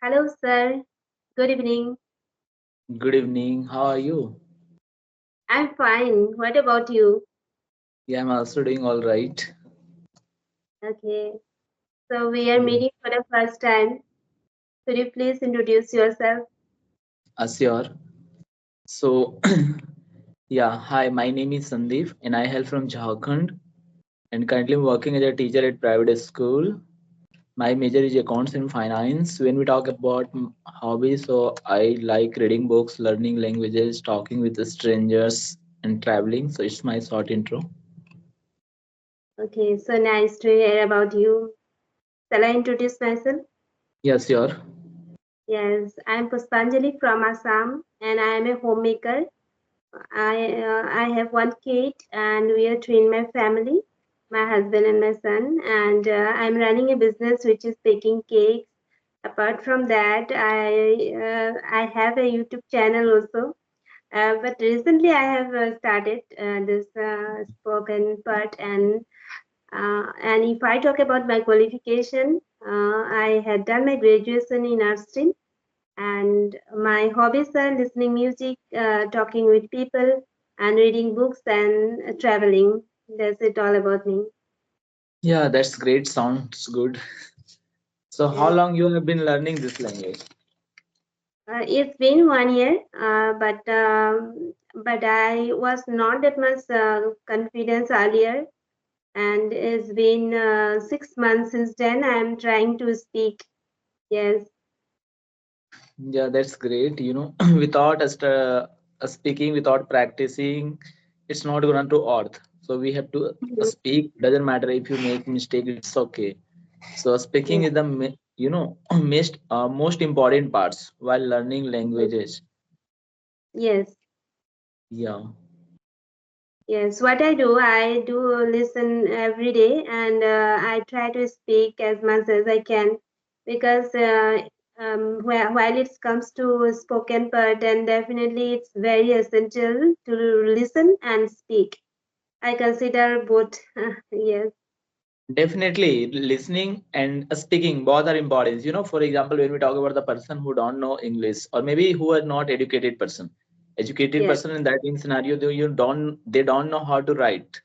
Hello, sir. Good evening. Good evening. How are you? I'm fine. What about you? Yeah, I'm also doing all right. Okay. So we are Yeah, meeting for the first time. Could you please introduce yourself? Asyar. So, yeah, hi, my name is Sandeep and I hail from Jharkhand and currently I'm working as a teacher at private school. My major is accounts and finance. When we talk about hobbies, so I like reading books, learning languages, talking with strangers, and traveling. So it's my short intro. Okay. So nice to hear about you. Shall I introduce myself? Yes, sure. Yes, I'm Pushpanjali from Assam, and I am a homemaker. I have one kid, and we are three in my family, my husband and my son. And I'm running a business which is baking cakes. Apart from that, I have a YouTube channel also. But recently, I have started this spoken part, and if I talk about my qualification, I had done my graduation in art stream, and my hobbies are listening music, talking with people, and reading books and traveling. That's it all about me. Yeah, that's great. Sounds good. So, how Yes. long you have been learning this language? It's been 1 year, but I was not that much confidence earlier, and it's been 6 months since then. I'm trying to speak. Yes, Yeah, that's great. Without speaking, without practicing, it's not gonna to earth. So we have to mhm, speak. Doesn't matter if you make mistake, it's okay. So speaking yes, is the most important parts while learning mhm, languages. yes, Yeah, yes. What I do listen every day, and I try to speak as much as I can, because while it comes to spoken part, then definitely it's very essential to listen and speak. I consider both. Yes. definitely listening and speaking both are important. For example, when we talk about the person who don't know English or maybe who are not educated person, educated Yes. person in that in scenario, they don't know how to write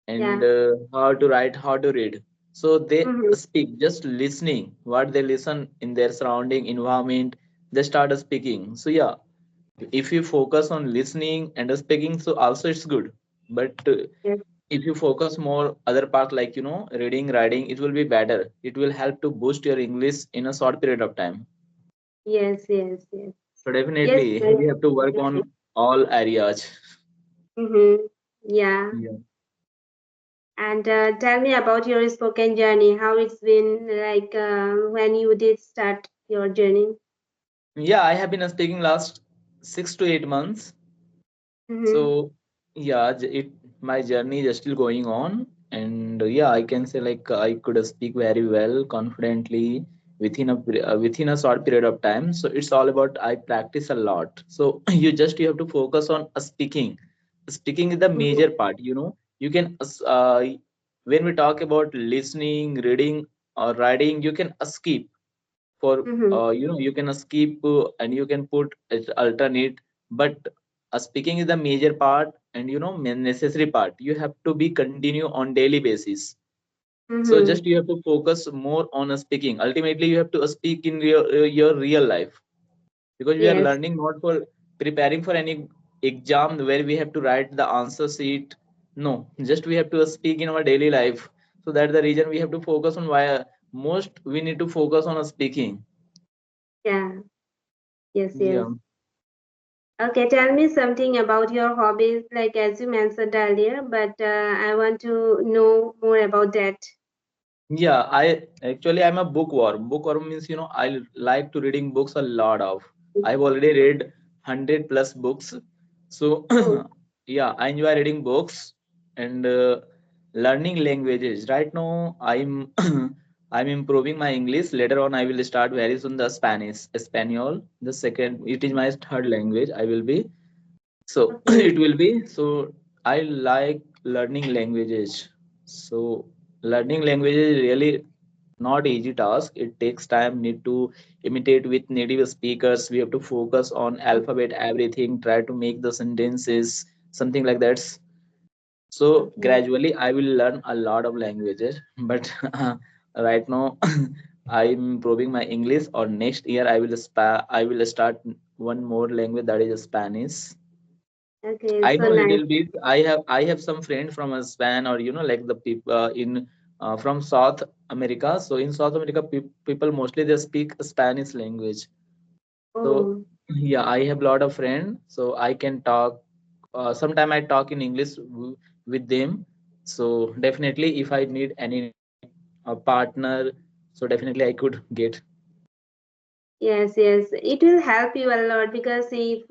and Yeah. how to write, how to read. So they Mm-hmm. speak, just listening, what they listen in their surrounding environment, they start speaking. So yeah, if you focus on listening and speaking, so also it's good. But Yes. if you focus more other part like reading, writing, it will be better. It will help to boost your English in a short period of time. Yes. Yes. Yes. So Yes. definitely Yes. we have to work on all areas. Mm-hmm. Yeah. Yeah. And tell me about your spoken journey. How it's been like when you did start your journey. Yeah, I have been speaking last 6 to 8 months. Mm-hmm. So yeah, my journey is still going on, and yeah, I can say like I could speak very well, confidently within a short period of time. So it's all about I practice a lot. So you have to focus on speaking. Speaking is the Mm-hmm. major part. You can when we talk about listening, reading, or writing, you can skip for Mm-hmm. you can skip and you can put it alternate, but speaking is the major part and necessary part. You have to be continue on daily basis. So Mm-hmm. just you have to focus more on speaking. Ultimately you have to speak in your real life, because we are Yes. learning not for preparing for any exam where we have to write the answer sheet. No, just we have to speak in our daily life. So that's the reason we have to focus on why most we need to focus on speaking. Yeah. Yes. Yes. Yeah. Okay. Tell me something about your hobbies, like as you mentioned earlier, but I want to know more about that. Yeah, I'm a bookworm. Bookworm means I like to reading books a lot of. I've already read 100 plus books. So Oh. yeah, I enjoy reading books and learning languages. Right now, I'm improving my English. Later on, I will start very soon the Spanish, Espanol. The second, it is my third language. I will be so Okay. it will be so. I like learning languages. So learning languages really not easy task. It takes time. Need to imitate with native speakers. We have to focus on alphabet, everything. Try to make the sentences something like that. So Okay. gradually, I will learn a lot of languages. But right now, I'm improving my English. Or next year, I will start one more language, that is Spanish. Okay. I So know a nice. little bit. I have some friends from Spain, or like the people in from South America. So in South America, people mostly they speak Spanish language. So Oh. yeah, I have a lot of friends, so I can talk. Sometime I talk in English with them. So definitely, if I need any partner, so definitely I could get. Yes, yes, it will help you a lot because if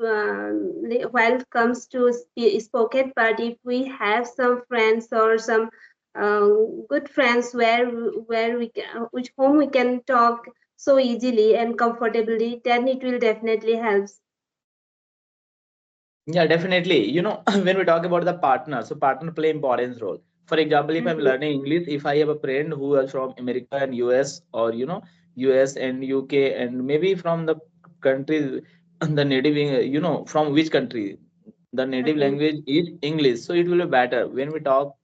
while it comes to spoken part, if we have some friends or some good friends where we can, which whom we can talk so easily and comfortably, then it will definitely helps. Yeah, definitely. When we talk about the partner, so partner play important role. For example, if I'm Mm-hmm, learning English, if I have a friend who is from America and US, or US and UK, and maybe from the country, the native, from which country, the native mm-hmm, language is English, so it will be better when we talk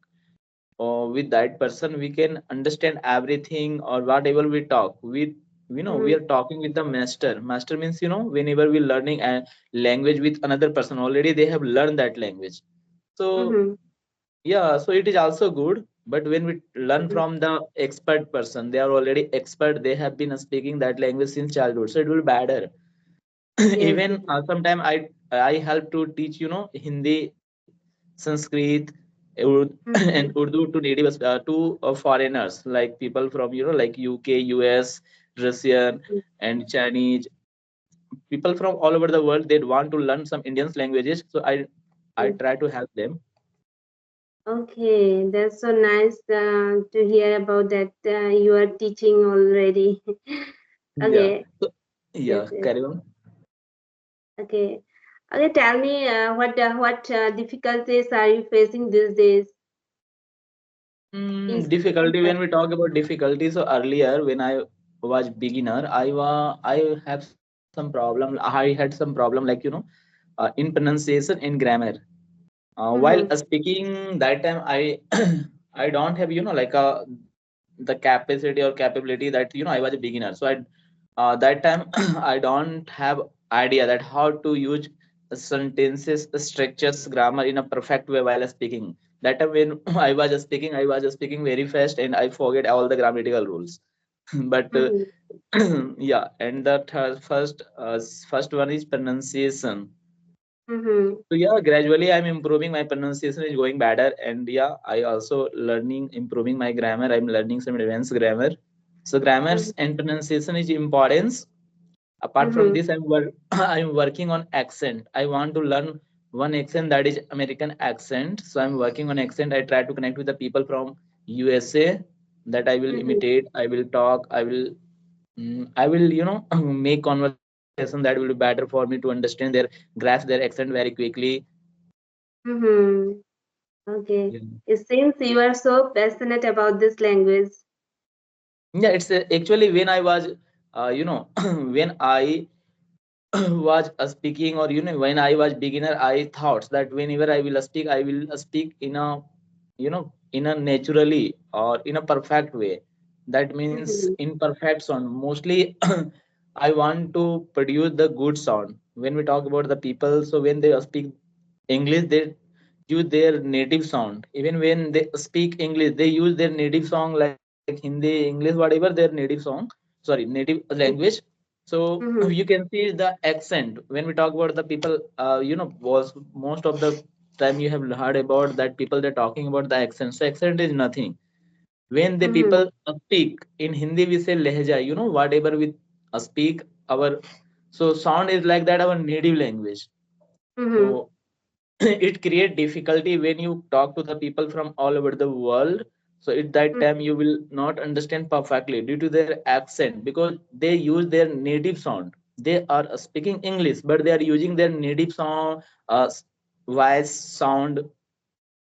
with that person. We can understand everything, or whatever we talk with. We mm-hmm, are talking with the master means, whenever we're learning a language with another person, already they have learned that language. So mm-hmm, yeah, so it is also good. But when we learn mm-hmm. from the expert person, they are already expert, they have been speaking that language since childhood, so it will be better. Yes, Even sometime I help to teach, Hindi, Sanskrit, and mm-hmm, Urdu to native to foreigners, like people from, like UK, US, Russian, mm-hmm, and Chinese. People from all over the world, they want to learn some Indian languages, so I mm-hmm. try to help them. Okay, that's so nice to hear about that. You are teaching already. Yeah. Okay, So, yes, yeah, yes. carry on. Okay. Okay, tell me what difficulties are you facing these days in spoken Difficulty, part? when we talk about difficulty, so earlier when I was beginner, I have some problem. I had some problem, like, in pronunciation, in grammar. While Mm-hmm, speaking that time, I I don't have, the capacity or capability, that I was a beginner. So I that time I don't have idea that how to use sentences, structures, grammar in a perfect way while speaking. That time when I was speaking very fast, and I forget all the grammatical rules. But mm-hmm, yeah, and the first one is pronunciation. mm-hmm, So yeah, gradually I'm improving. My pronunciation is going better, and yeah, I also learning, improving my grammar. I'm learning some advanced grammar. So grammars and pronunciation is importance. Apart from mm-hmm, this, I'm working on accent. I want to learn one accent, that is American accent. So I'm working on accent. I try to connect with the people from USA, that I will mm-hmm, imitate. I will talk. I will, make conversation that will be better for me to understand their, grasp their accent very quickly. mm-hmm. Okay. Yeah, It seems you are so passionate about this language. yeah. It's actually when I was, when I was speaking, or when I was beginner, I thought that whenever I will speak in a, in a naturally, or in a perfect way. That means Mm-hmm, in perfect sound. Mostly I want to produce the good sound. When we talk about the people, so when they speak English, they use their native sound. Even when they speak English, they use their native song, like Hindi, English, whatever their native song, sorry, native language. So mm-hmm, you can see the accent. When we talk about the people, was most of the time you have heard about that people, they're talking about the accent. So accent is nothing. When the mm-hmm, people speak in Hindi, we say lehja, whatever we speak, our, so sound is like that, our native language. So mm-hmm, it create difficulty when you talk to the people from all over the world. So at that time you will not understand perfectly due to their accent, because they use their native sound. They are speaking English, but they are using their native sound, voice sound.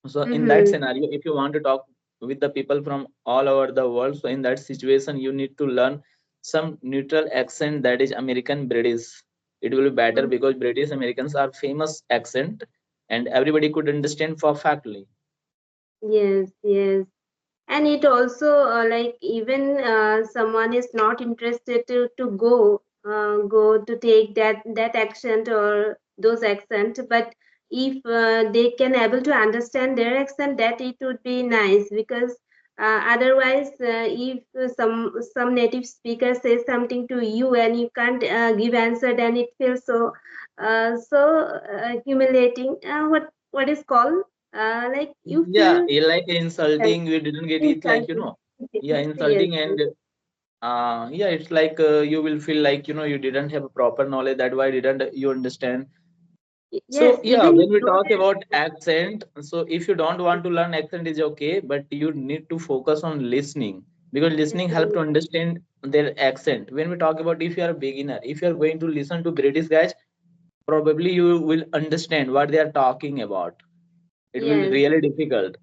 So in that mm-hmm, scenario, if you want to talk with the people from all over the world. So in that situation, you need to learn some neutral accent, that is American British. It will be better Mm. because British Americans are famous accent and everybody could understand perfectly. Yes, yes. And it also like even someone is not interested to go to take that accent or those accent, but if they can able to understand their accent, that it would be nice, because otherwise if some native speaker says something to you and you can't give answer, then it feels humiliating, what is called like you Yeah, feel like uh, insulting, we didn't get it, like, insulting. yeah, Yes, insulting. yes. And yeah, it's like you will feel like, you didn't have a proper knowledge, that why didn't you understand. Yes, So yeah, even you when we don't talk about accent, so if you don't want to learn accent is okay, but you need to focus on listening, because listening help understand. to understand their accent. When we talk about, if you are a beginner, if you are going to listen to British guys, probably you will understand what they are talking about. It will be Yes, really difficult.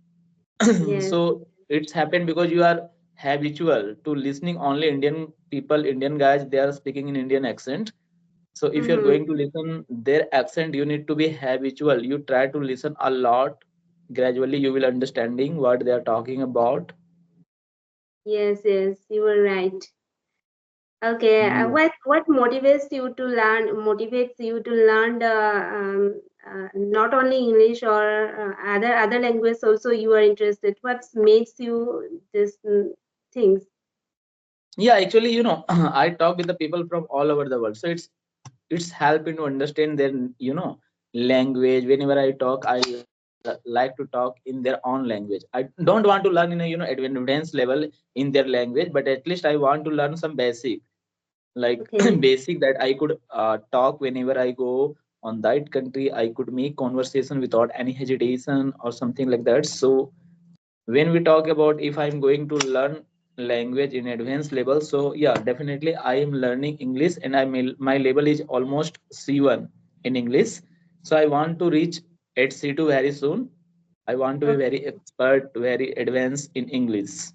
yes. So it's happened because you are habitual to listening only Indian people, Indian guys, they are speaking in Indian accent. So if you're Mm-hmm. going to listen their accent, you need to be habitual. You try to listen a lot. Gradually, you will understanding what they are talking about. Yes, yes, you were right. Okay, Yeah. what motivates you to learn the not only English or other language also you are interested. What makes you this things? Yeah, actually, I talk with the people from all over the world. So it's helping to understand their, language. Whenever I talk, I like to talk in their own language. I don't want to learn in a, advanced level in their language, but at least I want to learn some basic, like Okay. basic, that I could talk whenever I go on that country. I could make conversation without any hesitation or something like that. So when we talk about if I'm going to learn language in advanced level, so yeah, definitely I am learning English, and my level is almost C1 in English. So I want to reach at C2 very soon. I want to be Okay. very expert, very advanced in English.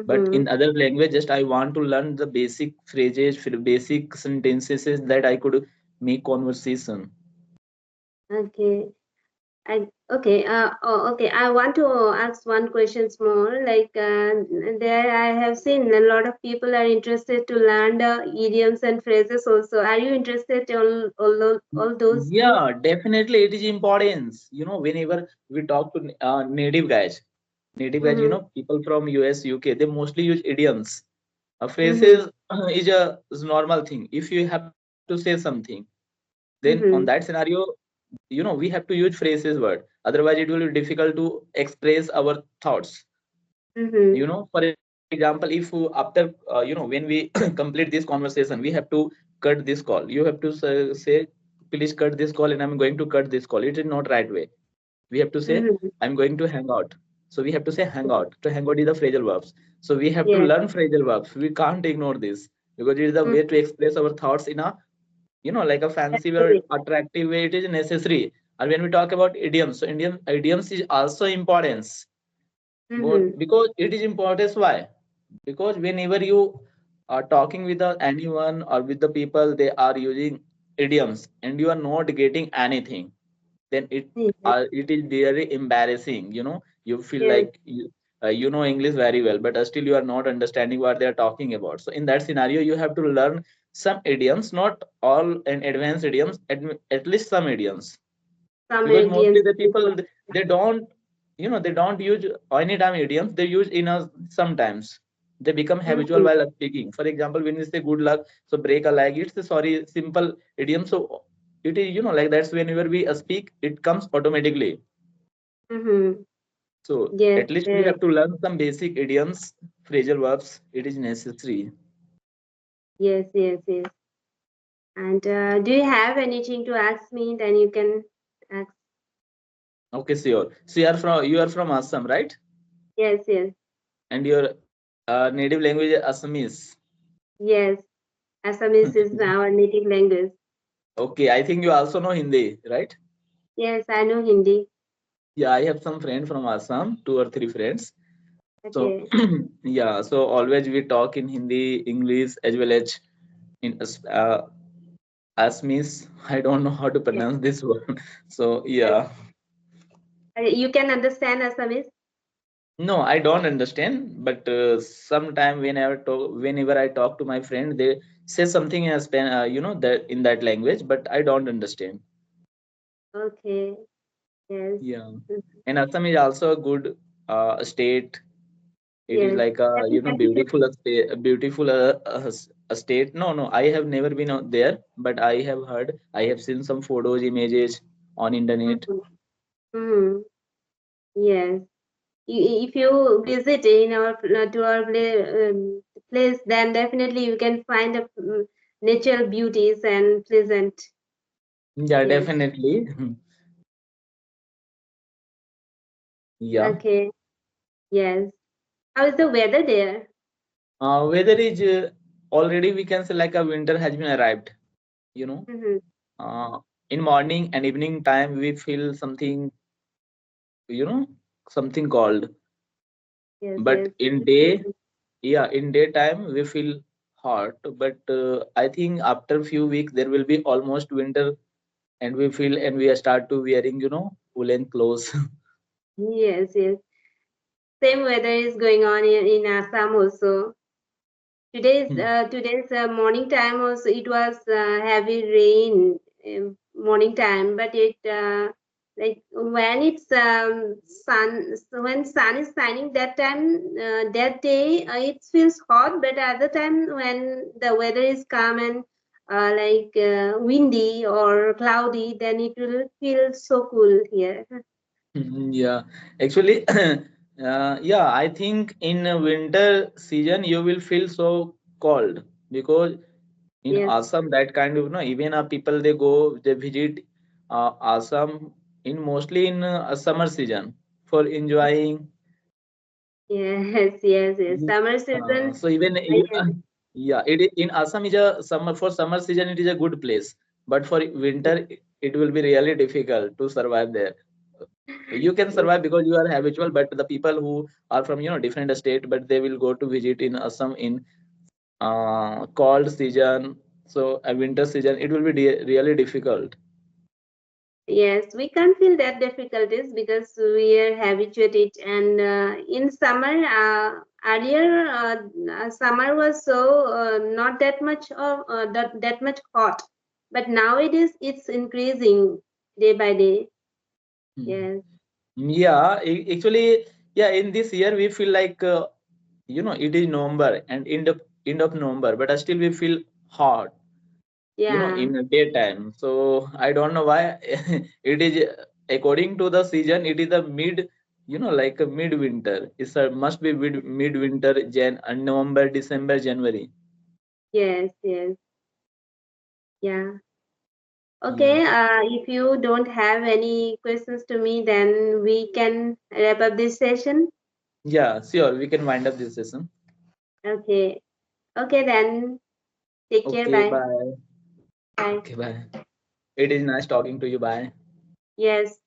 But Mm-hmm. in other language, just I want to learn the basic phrases, basic sentences, that I could make conversation. Okay. Okay. I want to ask one questions more. Like there, I have seen a lot of people are interested to learn the idioms and phrases. Also, are you interested in all those things? Yeah, definitely it is importance. Whenever we talk to native guys, Mm-hmm. people from US, UK, they mostly use idioms. A Mm-hmm. phrases is a normal thing. If you have to say something, then on that Mm-hmm. scenario, we have to use phrases word. Otherwise, it will be difficult to express our thoughts. Mm-hmm. For example, if after when we complete this conversation, we have to cut this call. You have to say, please cut this call, and I'm going to cut this call. It is not right way. We have to say, Mm-hmm. I'm going to hang out. So we have to say hang out. To hang out is the phrasal verbs. So we have to Yes. learn phrasal verbs. We can't ignore this, because it is the way to express our thoughts in a, like a fancy or Mm-hmm. attractive way. It is necessary. And when we talk about idioms, so Indian idioms is also importance. Mm-hmm. But because it is important, why? Because whenever you are talking with anyone or with the people, they are using idioms and you are not getting anything, then Yes. it is very embarrassing. You feel Yes. like you know English very well, but still you are not understanding what they are talking about. So in that scenario, you have to learn some idioms, not all and advanced idioms, at least some idioms. Some Because mostly idioms. the people, they don't, they don't use anytime idioms. They use in a sometimes. They become habitual Mm-hmm. while speaking. For example, when you say good luck, so break a leg, it's a sorry simple idiom. So it is, like that's whenever we speak, it comes automatically. Mm-hmm. So Yes. at least we Yes. have to learn some basic idioms, phrasal verbs. It is necessary. Yes. Yes. Yes. And do you have anything to ask me? Then you can ask. Okay, sure. So you are from Assam, right? Yes. Yes. And your native language is Assamese. Yes. Assamese is our native language. Okay, I think you also know Hindi, right? Yes, I know Hindi. Yeah, I have some friends from Assam, two or three friends. So Okay. yeah, so always we talk in Hindi, English as well as in Assamese. I don't know how to Yeah. pronounce this word. So Uh, yeah, you can understand Assamese? no, I don't understand. But sometime whenever I talk to my friend, they say something in that in that language, but I don't understand. Okay. Yes. Yeah, Mhm. and Assam is also a good state. It is Yes. like a Have you been? beautiful beautiful a state. No, no, I have never been out there, but I have heard. I have seen some photos, images on internet. Mhm. Mhm. Yes. If you visit in our to our place, then definitely you can find a natural beauties and pleasant. Yeah, Yes. definitely. Yeah. Okay. Yes. How is the weather there? Weather is already we can say like a winter has been arrived. You know, Mm-hmm. uh, in morning and evening time we feel something. Something cold. Yes. But Yes. in day, yeah, in daytime we feel hot. But I think after few weeks there will be almost winter, and we start to wearing woolen clothes. Yes. Yes. Same weather is going on in Assam also. Today's morning time also it was heavy rain morning time, but it like when it's when sun is shining that time that day it feels hot, but at the time when the weather is calm and windy or cloudy, then it will feel so cool here. Yeah, actually, yeah, I think in winter season you will feel so cold because in Yes, Assam that kind of even people they visit Assam in mostly in a summer season for enjoying. yes, yes, yes. Summer season. So even Yes, yeah, in Assam is a summer for summer season it is a good place, but for winter it will be really difficult to survive there. You can yes. survive because you are habitual, but the people who are from different state, but they will go to visit in Assam in cold season, so a winter season it will be really difficult. Yes, we can't feel that difficulties because we are habituated. And in summer, earlier summer was so not that much of that much hot, but now it's increasing day by day. Hmm. Yes, Yeah, actually, yeah, in this year we feel like it is November and end of November, but still we feel hot, yeah, in the daytime. So I don't know why. It is according to the season. It is the like a mid-winter. It's a must be mid-winter, November, December, January. yes, yes, yeah. Yeah, Okay, if you don't have any questions to me, then we can wrap up this session. yeah, sure. We can wind up this session. Okay, okay, then take care. Okay, Bye. bye. Bye. Okay, bye. It is nice talking to you. Bye. Yes.